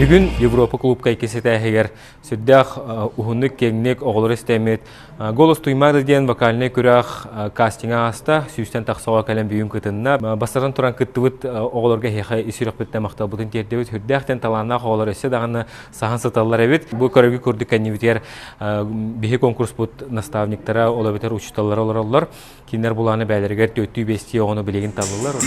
Бүгін Европа клубка икесетәһегер сүддәх ухуннык кеңнек оғылыр істемет. Голос туймады ден вокальный күрәх кастинга аста сүйістен тақсауа кәлем бүйін күтінна. Бастардан тұран күттівіт оғылырға хеқай исірек бітті мақтал бұтын тердевіт. Хүрдәқтен таланна оғылыр есе дағаны сахан саталар әвет. Бұл көрігі көрді кәневітер бейі конкурс бұт наставниктара олабетер учталар олар. Кинер бұланы бәлергер төттүй бесті оғыны білеген табылар.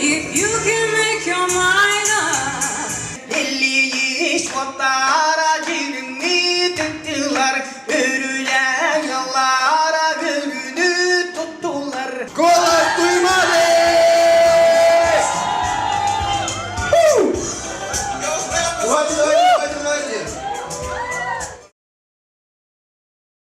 If you can make your mind up, elli şvatlara cirini tuttular, örülen yollara gönlünü tuttular. Kolay duymadı. What's